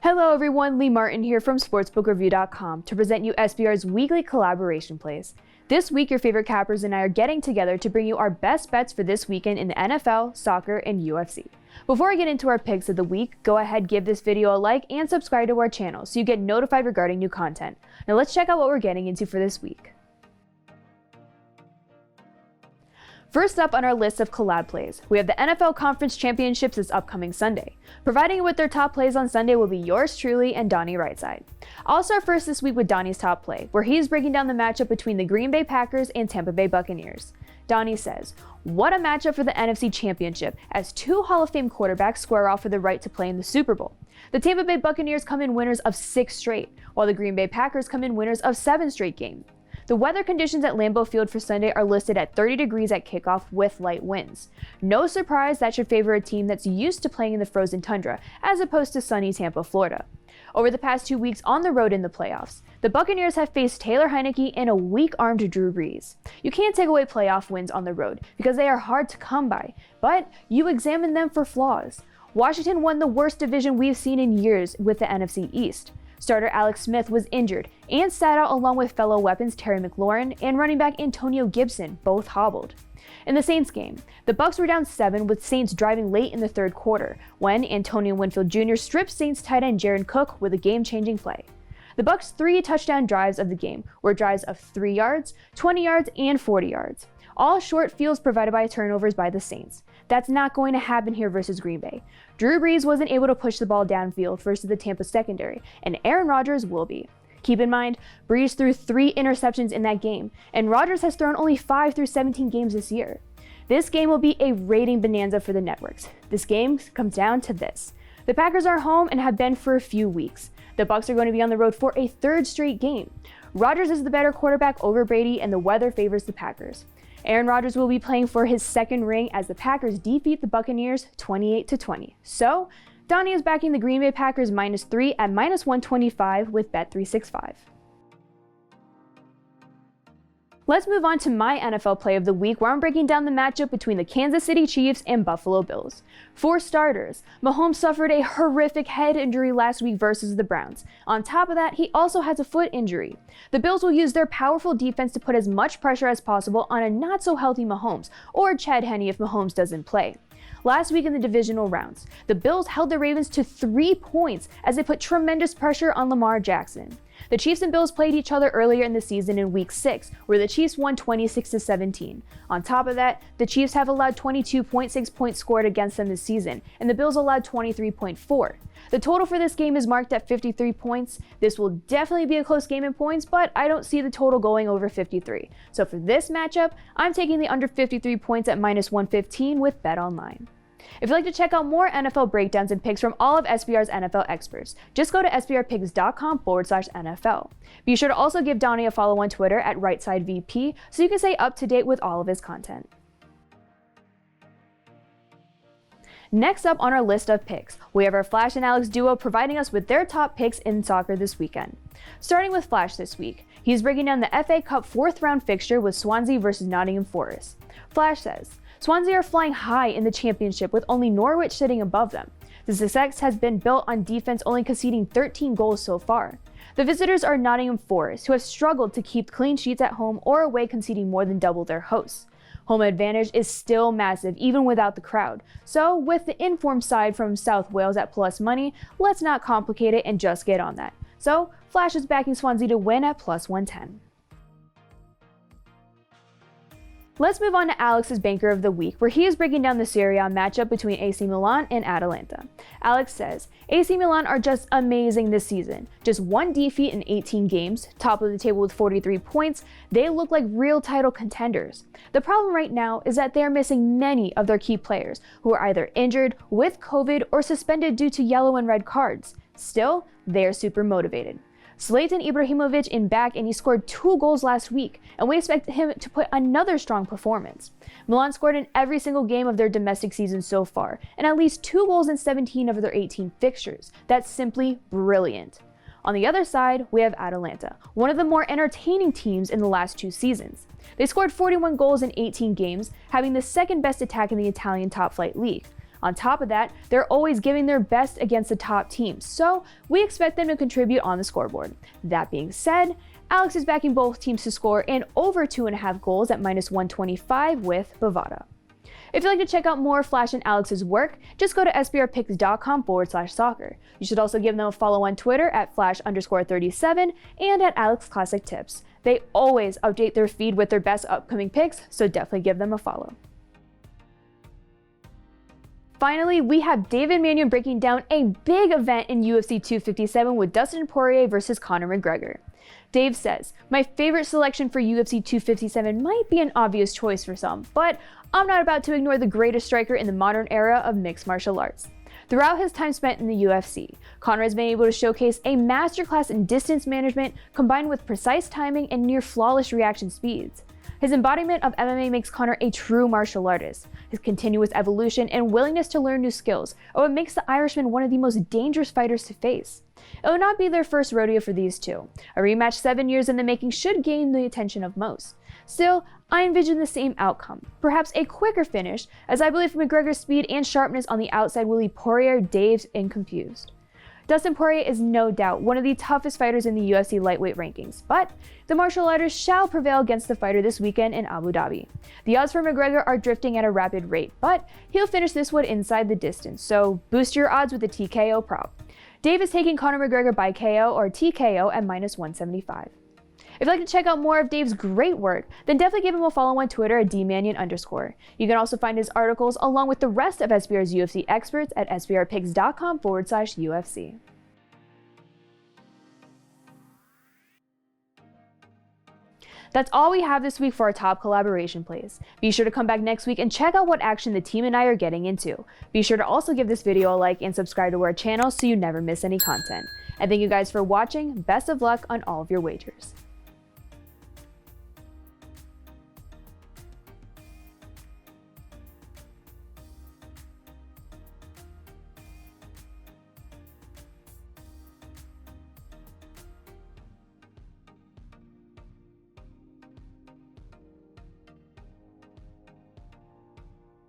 Hello everyone, Lee Martin here from sportsbookreview.com to present you SBR's weekly collaboration plays. This week, your favorite cappers and I are getting together to bring you our best bets for this weekend in the NFL, soccer, and UFC. Before I get into our picks of the week, go ahead, give this video a like and subscribe to our channel so you get notified regarding new content. Now let's check out what we're getting into for this week. First up on our list of collab plays, we have the NFL Conference Championships this upcoming Sunday. Providing you with their top plays on Sunday will be yours truly and Donnie Rightside. I'll start first this week with Donnie's top play, where he's breaking down the matchup between the Green Bay Packers and Tampa Bay Buccaneers. Donnie says, "What a matchup for the NFC Championship, as two Hall of Fame quarterbacks square off for the right to play in the Super Bowl. The Tampa Bay Buccaneers come in winners of 6 straight, while the Green Bay Packers come in winners of 7 straight games. The weather conditions at Lambeau Field for Sunday are listed at 30 degrees at kickoff with light winds. No surprise that should favor a team that's used to playing in the frozen tundra as opposed to sunny Tampa, Florida. Over the past 2 weeks on the road in the playoffs, the Buccaneers have faced Taylor Heinicke and a weak-armed Drew Brees. You can't take away playoff wins on the road because they are hard to come by, but you examine them for flaws. Washington won the worst division we've seen in years with the NFC East. Starter Alex Smith was injured and sat out along with fellow weapons Terry McLaurin and running back Antonio Gibson, both hobbled. In the Saints game, the Bucs were down 7 with Saints driving late in the third quarter when Antonio Winfield Jr. stripped Saints tight end Jaron Cook with a game-changing play. The Bucs' 3 touchdown drives of the game were drives of 3 yards, 20 yards, and 40 yards. All short fields provided by turnovers by the Saints. That's not going to happen here versus Green Bay. Drew Brees wasn't able to push the ball downfield versus the Tampa secondary, and Aaron Rodgers will be. Keep in mind, Brees threw 3 interceptions in that game, and Rodgers has thrown only 5 through 17 games this year. This game will be a rating bonanza for the networks. This game comes down to this. The Packers are home and have been for a few weeks. The Bucs are going to be on the road for a 3rd straight game. Rodgers is the better quarterback over Brady, and the weather favors the Packers. Aaron Rodgers will be playing for his 2nd ring as the Packers defeat the Buccaneers 28-20. So, Donnie is backing the Green Bay Packers -3 at -125 with Bet365. Let's move on to my NFL play of the week, where I'm breaking down the matchup between the Kansas City Chiefs and Buffalo Bills. For starters, Mahomes suffered a horrific head injury last week versus the Browns. On top of that, he also has a foot injury. The Bills will use their powerful defense to put as much pressure as possible on a not-so-healthy Mahomes, or Chad Henne if Mahomes doesn't play. Last week in the divisional rounds, the Bills held the Ravens to 3 points as they put tremendous pressure on Lamar Jackson. The Chiefs and Bills played each other earlier in the season in Week 6, where the Chiefs won 26-17. On top of that, the Chiefs have allowed 22.6 points scored against them this season, and the Bills allowed 23.4. The total for this game is marked at 53 points. This will definitely be a close game in points, but I don't see the total going over 53. So for this matchup, I'm taking the under 53 points at -115 with BetOnline. If you'd like to check out more NFL breakdowns and picks from all of SBR's NFL experts, just go to sbrpicks.com/NFL. Be sure to also give Donnie a follow on Twitter at RightSideVP so you can stay up to date with all of his content. Next up on our list of picks, we have our Flash and Alex duo providing us with their top picks in soccer this weekend. Starting with Flash this week, he's breaking down the FA Cup 4th round fixture with Swansea versus Nottingham Forest. Flash says, Swansea are flying high in the championship with only Norwich sitting above them. The success has been built on defense, only conceding 13 goals so far. The visitors are Nottingham Forest, who have struggled to keep clean sheets at home or away, conceding more than double their hosts. Home advantage is still massive even without the crowd. So with the informed side from South Wales at plus money, let's not complicate it and just get on that. So Flash is backing Swansea to win at +110. Let's move on to Alex's Banker of the Week, where he is breaking down the Serie matchup between AC Milan and Atalanta. Alex says, AC Milan are just amazing this season. Just 1 defeat in 18 games, top of the table with 43 points, they look like real title contenders. The problem right now is that they are missing many of their key players, who are either injured, with COVID, or suspended due to yellow and red cards. Still, they are super motivated. Zlatan Ibrahimovic is back and he scored 2 goals last week, and we expect him to put another strong performance. Milan scored in every single game of their domestic season so far, and at least 2 goals in 17 of their 18 fixtures. That's simply brilliant. On the other side, we have Atalanta, one of the more entertaining teams in the last 2 seasons. They scored 41 goals in 18 games, having the 2nd best attack in the Italian top-flight league. On top of that, they're always giving their best against the top teams, so we expect them to contribute on the scoreboard. That being said, Alex is backing both teams to score in over 2.5 goals at -125 with Bovada. If you'd like to check out more Flash and Alex's work, just go to sbrpicks.com/soccer. You should also give them a follow on Twitter at Flash_37 and at Alex Classic Tips. They always update their feed with their best upcoming picks, so definitely give them a follow. Finally, we have David Mannion breaking down a big event in UFC 257 with Dustin Poirier versus Conor McGregor. Dave says, "My favorite selection for UFC 257 might be an obvious choice for some, but I'm not about to ignore the greatest striker in the modern era of mixed martial arts." Throughout his time spent in the UFC, Conor has been able to showcase a masterclass in distance management combined with precise timing and near flawless reaction speeds. His embodiment of MMA makes Conor a true martial artist. His continuous evolution and willingness to learn new skills are what makes the Irishman one of the most dangerous fighters to face. It will not be their first rodeo for these two. A rematch 7 years in the making should gain the attention of most. Still, I envision the same outcome, perhaps a quicker finish, as I believe McGregor's speed and sharpness on the outside will leave Poirier dazed and confused. Dustin Poirier is no doubt one of the toughest fighters in the UFC lightweight rankings, but the martial artist shall prevail against the fighter this weekend in Abu Dhabi. The odds for McGregor are drifting at a rapid rate, but he'll finish this one inside the distance, so boost your odds with the TKO prop. Dave is taking Conor McGregor by KO or TKO at -175. If you'd like to check out more of Dave's great work, then definitely give him a follow on Twitter at @dmannion_. You can also find his articles along with the rest of SBR's UFC experts at sbrpicks.com/UFC. That's all we have this week for our top collaboration plays. Be sure to come back next week and check out what action the team and I are getting into. Be sure to also give this video a like and subscribe to our channel so you never miss any content. And thank you guys for watching. Best of luck on all of your wagers.